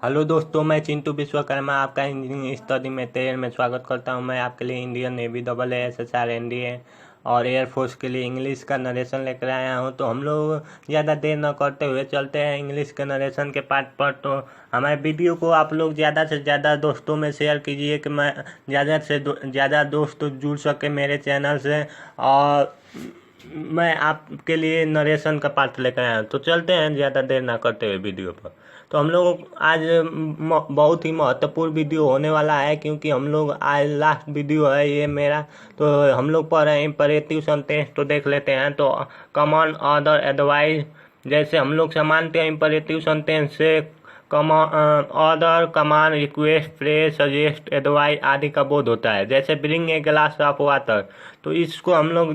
Hello दोस्तों, मैं चिंटू विश्वकर्मा आपका इंजीनियरिंग स्टडी में तेल में स्वागत करता हूं। मैं आपके लिए इंडियन नेवी AASSR NDA और एयरफोर्स के लिए इंग्लिश का नरेशन लेकर आया हूं। तो हम लोग ज़्यादा देर न करते हुए चलते हैं इंग्लिश के नरेशन के पार्ट पर। तो हमारे वीडियो को आप लोग ज़्यादा से ज़्यादा दोस्तों में शेयर कीजिए कि मैं ज़्यादा से ज़्यादा दोस्त जुड़ सके मेरे चैनल से, और मैं आपके लिए नरेशन का पार्ट लेकर आया हूँ। तो चलते हैं ज़्यादा देर ना करते हुए वीडियो पर। तो हम लोग आज बहुत ही महत्वपूर्ण वीडियो होने वाला है, क्योंकि हम लोग आज लास्ट वीडियो है ये मेरा। तो हम लोग पढ़ रहे हैं इंपरेटिव सेंटेंस, तो देख लेते हैं। तो कमांड, ऑर्डर, एडवाइस, जैसे हम लोग समानते हैं इंपरेटिव सेंटेंस से order, command, request, praise, suggest, advice आदि का बोध होता है। जैसे bring a glass of water, तो इसको हम लोग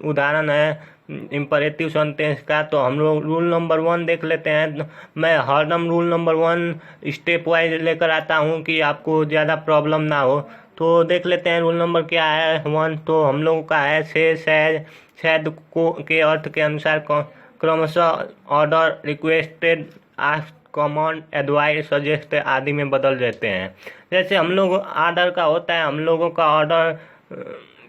उदाहरण है इंपरेटिव सेंटेंस का। तो हम लोग रूल नंबर 1 देख लेते हैं। मैं हरदम रूल नंबर 1 स्टेप वाइज लेकर आता हूँ कि आपको ज़्यादा प्रॉब्लम ना हो। तो देख लेते हैं रूल नंबर क्या है 1। तो हम लोगों का है से, शायद को के अर्थ के अनुसार क्रमशः order, requested, ask, command, advice, suggest आदि में बदल देते हैं। जैसे हम लोग ऑर्डर का होता है, हम लोगों का ऑर्डर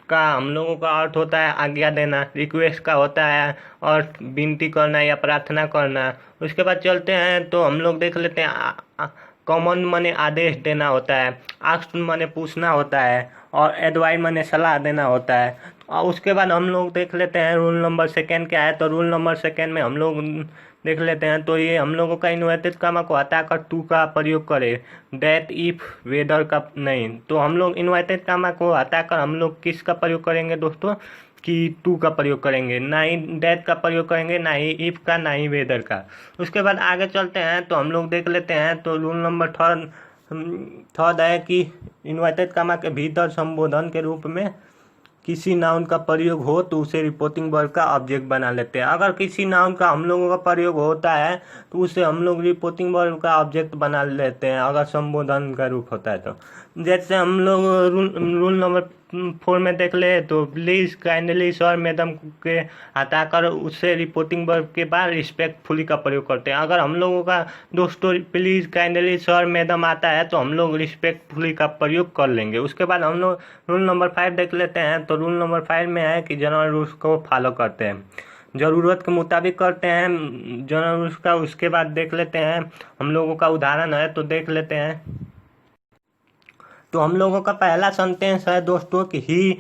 का हम लोगों का अर्थ होता है आज्ञा देना। रिक्वेस्ट का होता है और विनती करना या प्रार्थना करना। उसके बाद चलते हैं तो हम लोग देख लेते हैं कमांड माने आदेश देना होता है, आस्क माने पूछना होता है, और एडवाइस माने सलाह देना होता है। और उसके बाद हम लोग देख लेते हैं रूल नंबर 2 क्या है। तो रूल नंबर 2 में हम लोग देख लेते हैं। तो ये हम लोगों का इन्वर्टेड कामा को हटाकर टू का प्रयोग करें, दैट, इफ, वेदर का नहीं। तो हम लोग इन्वर्टेड कामा को हटाकर हम लोग किसका प्रयोग करेंगे दोस्तों, कि टू का प्रयोग करेंगे। ना ही दैट का प्रयोग करेंगे, ना ही इफ का, ना ही वेदर का। उसके बाद आगे चलते हैं तो हम लोग देख लेते हैं। तो रूल नंबर थर्ड है कि इन्वर्टेड कामा के भीतर संबोधन के रूप में किसी नाउन का प्रयोग हो तो उसे रिपोर्टिंग वर्ब का ऑब्जेक्ट बना लेते हैं। अगर किसी नाउन का हम लोगों का प्रयोग होता है तो उसे हम लोग रिपोर्टिंग वर्ब का ऑब्जेक्ट बना लेते हैं, अगर संबोधन का रूप होता है तो। जैसे हम लोग रूल नंबर 4 में देख ले तो प्लीज़, काइंडली, सर, मैडम के हटाकर उससे रिपोर्टिंग वर्ब के बाद रिस्पेक्टफुली का प्रयोग करते हैं। अगर हम लोगों का दोस्तों प्लीज़, काइंडली, सर, मैडम आता है तो हम लोग रिस्पेक्टफुली का प्रयोग कर लेंगे। उसके बाद हम लोग रूल नंबर 5 देख लेते हैं। तो रूल नंबर 5 में है कि जनरल रूल्स को फॉलो करते हैं, ज़रूरत के मुताबिक करते हैं जनरल रूल्स का। उसके बाद देख लेते हैं हम लोगों का उदाहरण है, तो देख लेते हैं। तो हम लोगों का पहला सेंटेंस है दोस्तों कि he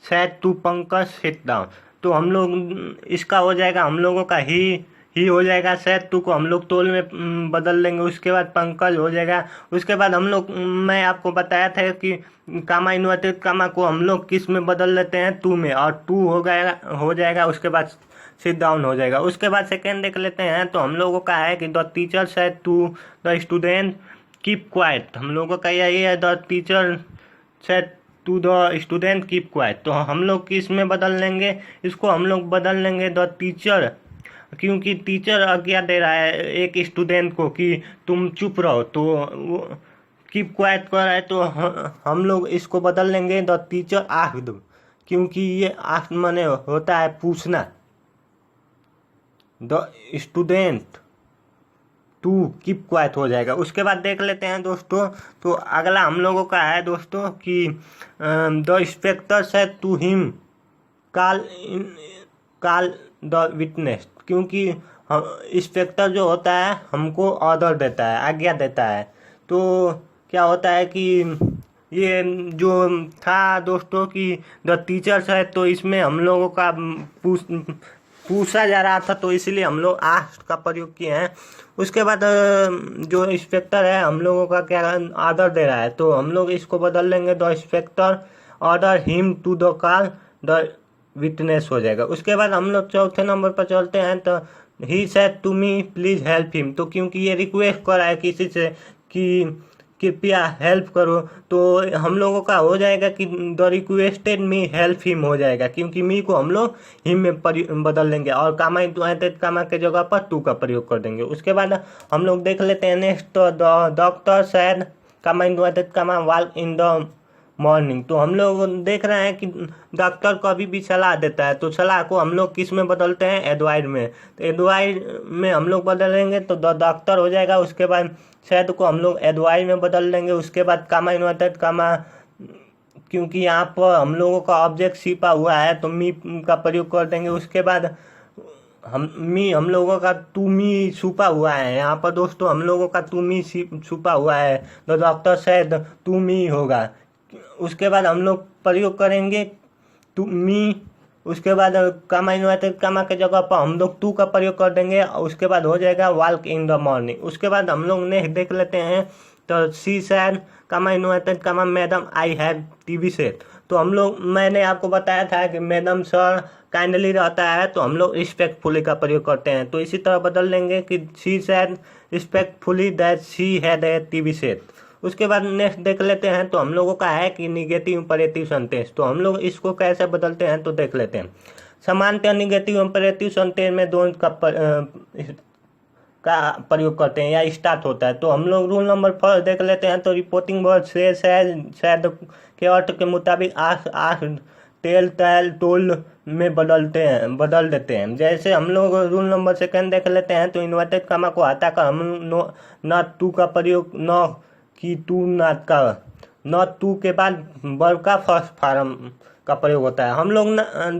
said to Pankaj sit down. तो हम लोग इसका हो जाएगा, हम लोगों का ही हो जाएगा। सेड टू को हम लोग तोल में बदल लेंगे। उसके बाद पंकज हो जाएगा। उसके बाद हम लोग, मैं आपको बताया था कि कामा इन्वर्टेड कामा को हम लोग किस में बदल लेते हैं, टू में, और टू हो जाएगा। उसके बाद सिट डाउन हो जाएगा। उसके बाद सेकेंड देख लेते हैं। तो हम लोगों का है कि the teacher said to the student keep quiet. हम लोगों का यही है, the teacher said to the student keep quiet. तो हम लोग किस में बदल लेंगे, इसको हम लोग बदल लेंगे द टीचर, क्योंकि टीचर आज्ञा दे रहा है एक स्टूडेंट को कि तुम चुप रहो, तो कीप क्वाइट कर रहा है। तो हम लोग इसको बदल लेंगे द टीचर आस्क्ड, क्योंकि ये आस्क माने होता है पूछना। The student to keep quiet हो जाएगा। उसके बाद देख लेते हैं दोस्तों। तो अगला हम लोगों का है दोस्तों कि the inspector said to him call the witness, क्योंकि इंस्पेक्टर जो होता है हमको ऑर्डर देता है, आज्ञा देता है। तो क्या होता है कि ये जो था दोस्तों कि द टीचर्स है, तो इसमें हम लोगों का पूछा जा रहा था, तो इसलिए हम लोग आस्क का प्रयोग किए हैं। उसके बाद जो इंस्पेक्टर है हम लोगों का क्या ऑर्डर दे रहा है, तो हम लोग इसको बदल लेंगे the inspector order him to the call the witness हो जाएगा। उसके बाद हम लोग चौथे नंबर पर चलते हैं। तो he said to me please help him, तो क्योंकि ये रिक्वेस्ट कर रहा है किसी से कि कृपया हेल्प करो, तो हम लोगों का हो जाएगा कि the requested me help him हो जाएगा, क्योंकि मी को हम लोग हिम में बदल लेंगे और कामा इन्वर्टेड कामा के जगह पर टू का प्रयोग कर देंगे। उसके बाद हम लोग देख लेते हैं नेक्स्ट। तो the doctor said comma inverted comma walk in the morning. तो हम लोग देख रहे हैं कि डॉक्टर कभी भी सलाह देता है, तो सलाह को हम लोग किस में बदलते हैं, एडवाइस में। तो एडवाइस में हम लोग बदलेंगे तो डॉक्टर हो जाएगा। उसके बाद शहद को हम लोग एडवाइस में बदल देंगे। उसके बाद कामा इन्वर्टेड कामा, क्योंकि यहाँ पर हम लोगों का ऑब्जेक्ट छिपा हुआ है तो मी का प्रयोग कर देंगे। उसके बाद हम लोगों का टू मी छुपा हुआ है यहाँ पर दोस्तों, हम लोगों का टू मी छुपा हुआ है तो डॉक्टर शायद टू मी होगा। उसके बाद हम लोग प्रयोग करेंगे टू मी। उसके बाद कामा इन्वर्टेड कामा के जगह पर हम लोग टू का प्रयोग कर देंगे। उसके बाद हो जाएगा वॉक इन द मॉर्निंग। उसके बाद हम लोग नेक्स्ट देख लेते हैं, तो she said comma inverted comma madam I have TV set. तो हम लोग, मैंने आपको बताया था कि मैडम सर काइंडली रहता है तो हम लोग रिस्पेक्टफुली का प्रयोग करते हैं। तो इसी तरह बदल लेंगे कि she said respectfully that she had a TV set. उसके बाद नेक्स्ट देख लेते हैं, तो हम लोगों का है कि निगेटिव इंपरेटिव सेंटेंस। तो हम लोग इसको कैसे बदलते हैं तो देख लेते हैं। सामान्यतः निगेटिव इंपरेटिव सेंटेंस में दोनों का प्रयोग करते हैं या स्टार्ट होता है। तो हम लोग रूल नंबर 4 देख लेते हैं। तो रिपोर्टिंग वर्ड से शायद के अर्थ के मुताबिक आस आस टेल टैल टोल में बदल देते हैं। जैसे हम लोग रूल नंबर 2 देख लेते हैं। तो इन्वर्टेड कामा को हटाकर हम नॉट टू का प्रयोग, न कि टू नॉट का, नॉट टू के बाद वर्ब का फर्स्ट फॉर्म का प्रयोग होता है। हम लोग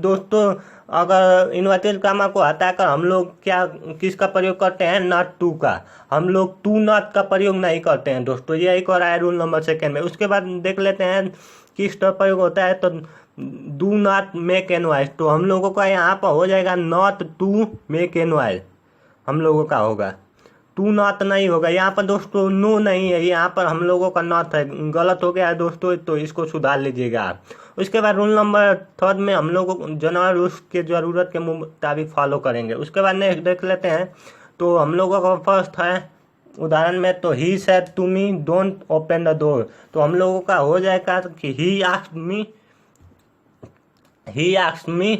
दोस्तों अगर इन्वर्टेड कामा को हटाकर हम लोग किसका प्रयोग करते हैं, नॉट टू का। हम लोग टू नॉट का प्रयोग नहीं करते हैं दोस्तों, यही कर रहा है रूल नंबर 2 में। उसके बाद देख लेते हैं किस तरह प्रयोग होता है। तो do not make an voice. तो हम लोगों का यहाँ पर हो जाएगा not to make an voice, हम लोगों का होगा। टू नॉट नहीं होगा यहाँ पर दोस्तों, नो नहीं है यहाँ पर, हम लोगों का नॉट है। गलत हो गया है दोस्तों, तो इसको सुधार लीजिएगा आप। उसके बाद रूल नंबर 3 में हम लोग जनरल रूल्स के ज़रूरत के मुताबिक फॉलो करेंगे। उसके बाद नेक्स्ट देख लेते हैं। तो हम लोगों का फर्स्ट है उदाहरण में, तो he said to me don't open the door. तो हम लोगों का हो जाएगा कि he asked me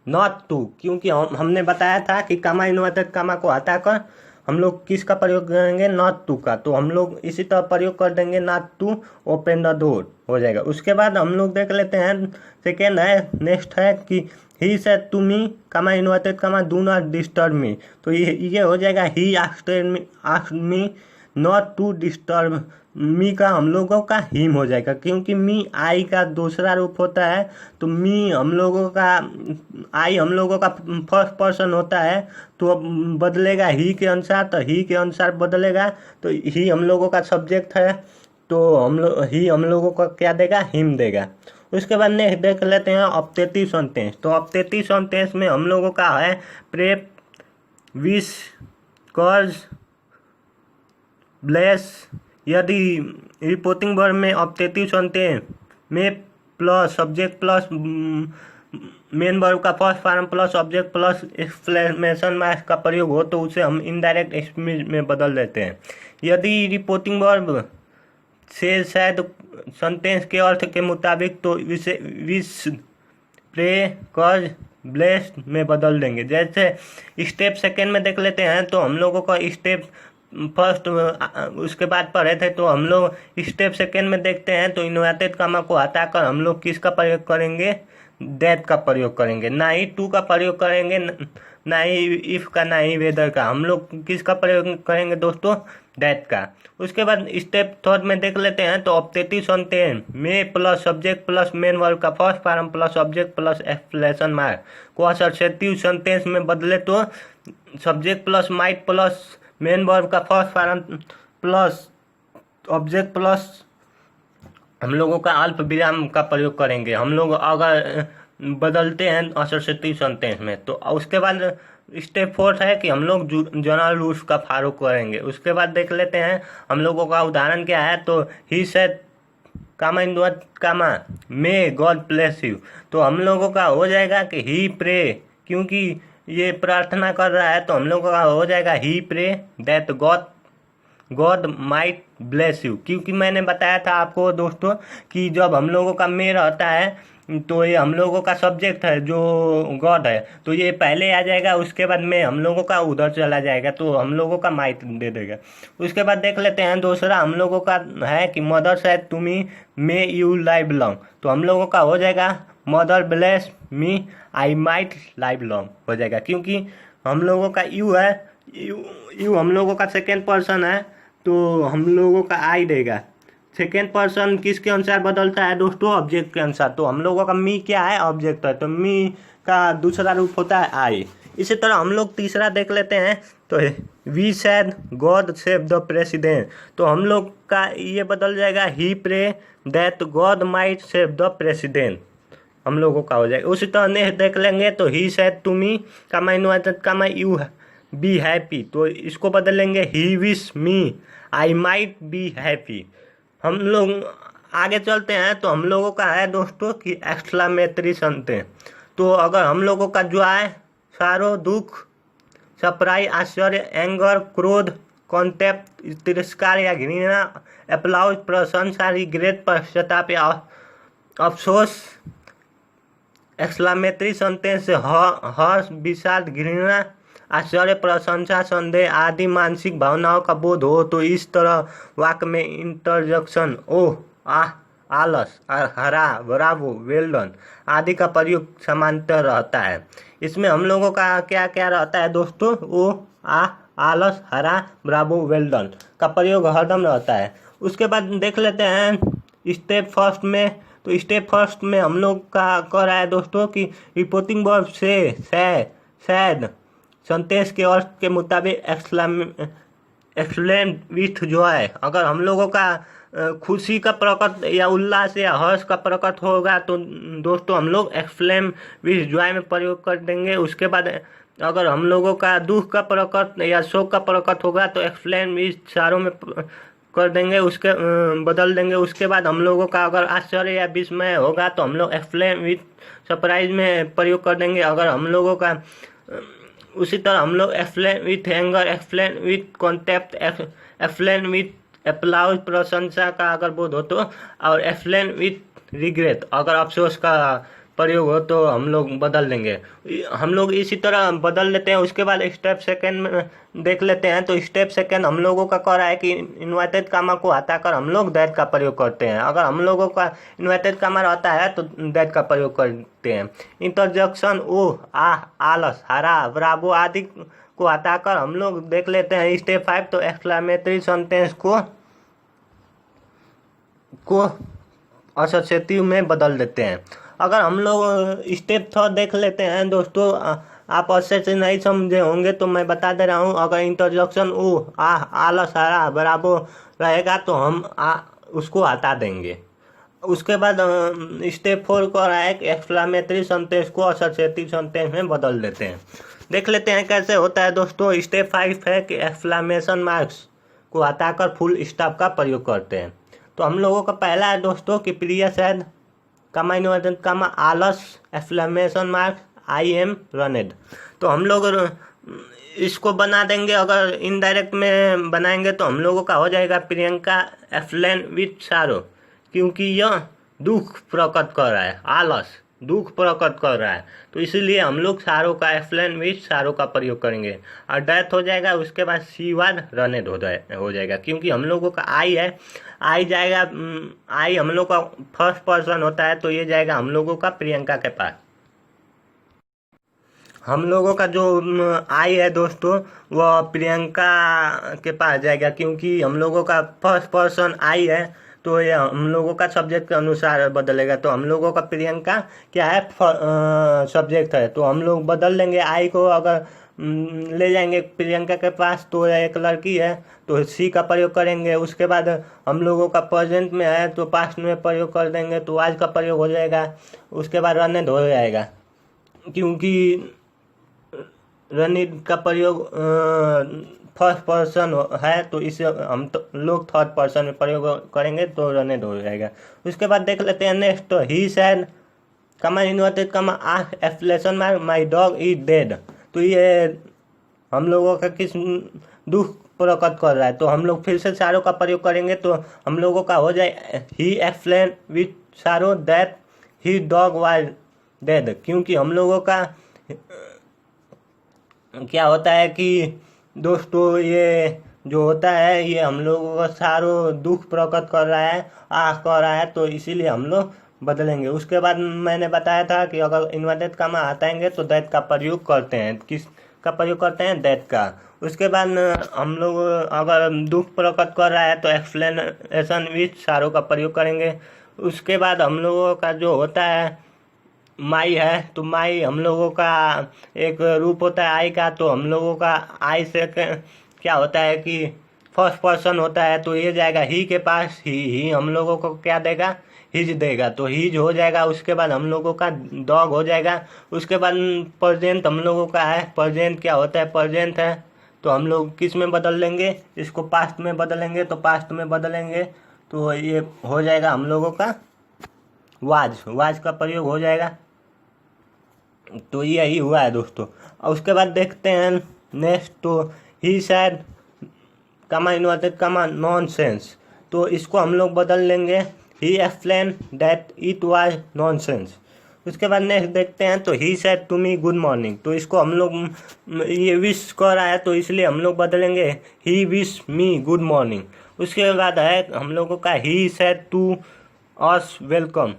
not to, क्योंकि हमने बताया था कि कामा इन्वर्टेड कामा को हटाकर हम लोग किसका प्रयोग करेंगे, नॉट टू का। तो हम लोग इसी तरह प्रयोग कर देंगे, not to open the door हो जाएगा। उसके बाद हम लोग देख लेते हैं, सेकेंड है, नेक्स्ट है कि he said to me comma inverted comma do not disturb me. तो ये हो जाएगा he asked me not to disturb me का हम लोगों का हिम हो जाएगा, क्योंकि मी आई का दूसरा रूप होता है। तो मी हम लोगों का, आई हम लोगों का फर्स्ट पर्सन होता है, तो अब बदलेगा ही के अनुसार, तो ही के अनुसार बदलेगा। तो ही हम लोगों का सब्जेक्ट है, तो ही हम लोगों का क्या देगा, हिम देगा। उसके बाद नेक्स्ट देख लेते हैं ऑप्टेटिव सेंटेंस। तो ऑप्टेटिव सेंटेंस में हम लोगों का है प्रे, विश, कर्ज, ब्लेस। यदि रिपोर्टिंग वर्ब में ऑप्टेटिव सेंटेंस में plus subject plus main verb का first form plus object plus exclamation mark का प्रयोग हो तो उसे हम इनडायरेक्ट एक्सप्रेशन में बदल देते हैं। यदि रिपोर्टिंग वर्ब से शायद सेंटेंस के अर्थ के मुताबिक तो इसे विश, प्रे, कर्ज, ब्लेस्ड में बदल देंगे। जैसे स्टेप 2 में देख लेते हैं। तो हम लोगों का स्टेप फर्स्ट उसके बाद पढ़े थे, तो हम लोग स्टेप 2 में देखते हैं। तो इन्वर्टेड कामा को हटाकर हम लोग किसका प्रयोग करेंगे, दैट का प्रयोग करेंगे, ना ही टू का प्रयोग करेंगे, ना ही इफ का, ना ही वेदर का। हम लोग किसका प्रयोग करेंगे दोस्तों, दैट का। उसके बाद स्टेप 3 में देख लेते हैं। तो ऑप्टेटिव सेंटेंस में plus subject plus main verb का first form plus object plus exclamation mark को असर्टिव सेंटेंस में बदले तो subject plus might plus main verb का first form plus object plus हम लोगों का अल्प विराम का प्रयोग करेंगे हम लोग अगर बदलते हैं असर्टिव सेंटेंस में। तो उसके बाद स्टेप 4 है कि हम लोग जनरल रूल्स का फॉलो करेंगे। उसके बाद देख लेते हैं हम लोगों का उदाहरण क्या है। तो he said comma invert comma may God bless you. तो हम लोगों का हो जाएगा कि ही प्रे, क्योंकि ये प्रार्थना कर रहा है, तो हम लोगों का हो जाएगा ही pray that God might bless you. क्योंकि मैंने बताया था आपको दोस्तों कि जब हम लोगों का मे रहता है तो ये हम लोगों का सब्जेक्ट है जो गॉड है, तो ये पहले आ जाएगा, उसके बाद में हम लोगों का उधर चला जाएगा, तो हम लोगों का माइट दे देगा। उसके बाद देख लेते हैं दूसरा हम लोगों का है कि mother said to me may you live long, तो हम लोगों का हो जाएगा mother bless me I might live long हो जाएगा, क्योंकि हम लोगों का यू है, यू हम लोगों का सेकेंड पर्सन है, तो हम लोगों का आई देगा। सेकेंड पर्सन किसके अनुसार बदलता है दोस्तों? ऑब्जेक्ट के अनुसार। तो हम लोगों का मी क्या है? ऑब्जेक्ट है, तो मी का दूसरा रूप होता है आई। इसी तरह हम लोग तीसरा देख लेते हैं, तो we said God save the president, तो हम लोग का ये बदल जाएगा ही pray that God might save the president, हम लोगों का हो जाएगा। उसी तरह नेक्स्ट देख लेंगे, तो ही सेड टू मी का माई इन्वाइटेड का माई यू बी हैप्पी, तो इसको बदलेंगे he wish me I might be happy. हम लोग आगे चलते हैं, तो हम लोगों का है दोस्तों कि एक्सक्लामेटरी सेंटेंस, तो अगर हम लोगों का जॉय, सारो, दुख, सरप्राइज, आश्चर्य, एंगर, क्रोध, कॉन्टेप्ट, तिरस्कार या घृणा, अप्लाउज, प्रशंसा, रिग्रेट, पश्चाताप या अफसोस, एक्सक्लामेटरी सेंटेंस से हर्ष, विषाद, घृणा, आश्चर्य, प्रशंसा, संदेह आदि मानसिक भावनाओं का बोध हो, तो इस तरह वाक्य में इंटरजेक्शन ओह, आह, आलस, हरा, ब्रावो, वेल डन आदि का प्रयोग समांतर रहता है। इसमें हम लोगों का क्या क्या रहता है दोस्तों? ओह, आह, आलस, हरा, ब्रावो, वेल डन का प्रयोग हरदम रहता है। उसके बाद देख लेते हैं स्टेप फर्स्ट में, तो स्टेप फर्स्ट में हम लोग का कह रहा है दोस्तों कि रिपोर्टिंग वर्ब से सैड सेंटेंस के अर्थ के मुताबिक एक्सप्लेन विथ जॉय, अगर हम लोगों का खुशी का प्रकट या उल्लास या हर्ष का प्रकट होगा तो दोस्तों हम लोग एक्सप्लेन विथ जॉय में प्रयोग कर देंगे। उसके बाद अगर हम लोगों का दुख का प्रकट या शोक का प्रकट होगा तो एक्सप्लेन विथ सारों में कर देंगे, उसके बदल देंगे। उसके बाद हम लोगों का अगर आश्चर्य या विस्मय होगा तो हम लोग एक्सप्लेन विथ सरप्राइज में प्रयोग कर देंगे। अगर हम लोगों का उसी तरह हम लोग explain with anger, explain with contempt, explain with applause प्रशंसा का अगर बोध हो तो, और एक्सप्लेन विथ रिग्रेट अगर अफसोस का प्रयोग हो तो हम लोग बदल देंगे। हम लोग इसी तरह बदल लेते हैं। उसके बाद स्टेप सेकेंड में देख लेते हैं, तो स्टेप सेकेंड हम लोगों का कह रहा है कि इन्वर्टेड कामा को हटाकर हम लोग दैट का प्रयोग करते हैं। अगर हम लोगों का इन्वर्टेड कामा रहता है तो दैट का प्रयोग करते हैं। इंटरजेक्शन ओह, आह, आलस, हरा, ब्रावो आदि को हटाकर हम लोग देख लेते हैं स्टेप 5, तो एक्सक्लामेटरी सेंटेंस को असोसिएटिव में बदल देते हैं। अगर हम लोग स्टेप 3 देख लेते हैं दोस्तों, आप अच्छे से नहीं समझे होंगे तो मैं बता दे रहा हूँ। अगर इंटरजेक्शन ओह, आह, आलस, हरा, ब्रावो रहेगा तो हम उसको हटा देंगे। उसके बाद स्टेप 4 को रहा है कि एक्सक्लामेटरी सेंटेंस को असोसिएटिव सेंटेंस में बदल देते हैं। देख लेते हैं कैसे होता है दोस्तों। स्टेप 5 है कि एक्सक्लामेशन मार्क्स को हटाकर फुल स्टॉप का प्रयोग करते हैं। तो हम लोगों का पहला है दोस्तों कि प्रिय शायद कामा इन्वर्टेड कामा आलस एक्सक्लेमेशन मार्क आई एम रनेड, तो हम लोग इसको बना देंगे। अगर इनडायरेक्ट में बनाएंगे तो हम लोगों का हो जाएगा प्रियंका एक्सप्लेन विथ सारो, क्योंकि यह दुख प्रकट कर रहा है, आलस दुख प्रकट कर रहा है, तो इसीलिए हम लोग सारो का एक्सप्लेन विथ सारो का प्रयोग करेंगे। और डेथ हो जाएगा, उसके बाद सी वाद रनेड हो जाएगा, क्योंकि हम लोगों का आई है, आई जाएगा, आई हम लोग का फर्स्ट पर्सन होता है, तो ये जाएगा हम लोगों का प्रियंका के पास। हम लोगों का जो आई है दोस्तों वह प्रियंका के पास जाएगा, क्योंकि हम लोगों का फर्स्ट पर्सन आई है, तो ये हम लोगों का सब्जेक्ट के अनुसार बदलेगा। तो हम लोगों का प्रियंका क्या है, सब्जेक्ट है, तो हम लोग बदल लेंगे। आई को अगर ले जाएंगे प्रियंका के पास तो एक लड़की है, तो सी का प्रयोग करेंगे। उसके बाद हम लोगों का प्रेजेंट में है तो पास्ट में प्रयोग कर देंगे, तो आज का प्रयोग हो जाएगा। उसके बाद रनिंग हो जाएगा, क्योंकि रनिंग का प्रयोग फर्स्ट पर्सन है, तो इसे हम तो लोग थर्ड पर्सन में प्रयोग करेंगे तो रनिंग हो जाएगा। उसके बाद देख लेते हैं नेक्स्ट, तो he said comma inverted comma ah exclamation mark my dog is dead, तो ये हम लोगों का किस दुख प्रकट कर रहा है, तो हम लोग फिर से सारो का प्रयोग करेंगे। तो हम लोगों का हो जाए ही एक्सप्लेन विथ सारो that he dog was dead, क्योंकि हम लोगों का क्या होता है कि दोस्तों ये जो होता है ये हम लोगों का सारों दुख प्रकट कर रहा है, आह कर रहा है, तो इसीलिए हम लोग बदलेंगे। उसके बाद मैंने बताया था कि अगर इन्वर्टेड कॉमा हटाएंगे तो दैट का प्रयोग करते हैं। किस का प्रयोग करते हैं? दैट का। उसके बाद हम लोग अगर दुख प्रकट कर रहा है तो एक्सप्लेनेशन विथ सारों का प्रयोग करेंगे। उसके बाद हम लोगों का जो होता है माई है, तो माई हम लोगों का एक रूप होता है आई का, तो हम लोगों का आई से क्या होता है कि फर्स्ट पर्सन होता है, तो ये जाएगा ही के पास। ही हम लोगों को क्या देगा? हिज देगा, तो हिज हो जाएगा। उसके बाद हम लोगों का डॉग हो जाएगा। उसके बाद प्रेजेंट हम लोगों का है, प्रेजेंट क्या होता है? प्रेजेंट है, तो हम लोग किस में बदल लेंगे? इसको पास्ट में बदलेंगे, तो पास्ट में बदलेंगे तो ये हो जाएगा हम लोगों का वाज का प्रयोग हो जाएगा। तो यही हुआ है दोस्तों। और उसके बाद देखते हैं नेक्स्ट, तो he said comma inverted comma nonsense, तो इसको हम लोग बदल लेंगे he explain that it was nonsense. उसके बाद नेक्स्ट देखते हैं, तो he said to me good morning, तो इसको हम लोग ये विश कर रहा है तो इसलिए हम लोग बदलेंगे he wish me good morning. उसके बाद है हम लोगों का he said to us welcome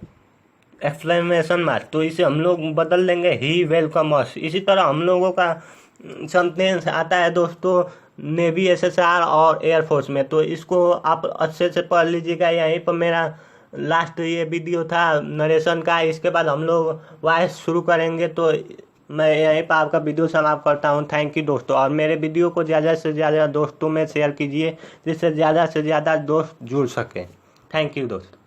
exclamation mark, तो इसे हम लोग बदल देंगे ही वेलकम अस। इसी तरह हम लोगों का सेंटेंस आता है दोस्तों नेवी, एसएसआर और एयरफोर्स में, तो इसको आप अच्छे से पढ़ लीजिएगा। यहीं पर मेरा लास्ट ये वीडियो था नरेशन का। इसके बाद हम लोग वॉइस शुरू करेंगे, तो मैं यहीं पर आपका वीडियो समाप्त करता हूँ। थैंक यू दोस्तों, और मेरे वीडियो को ज़्यादा से ज़्यादा दोस्तों में शेयर कीजिए जिससे ज़्यादा से ज़्यादा दोस्त जुड़ सकें। थैंक यू दोस्तों।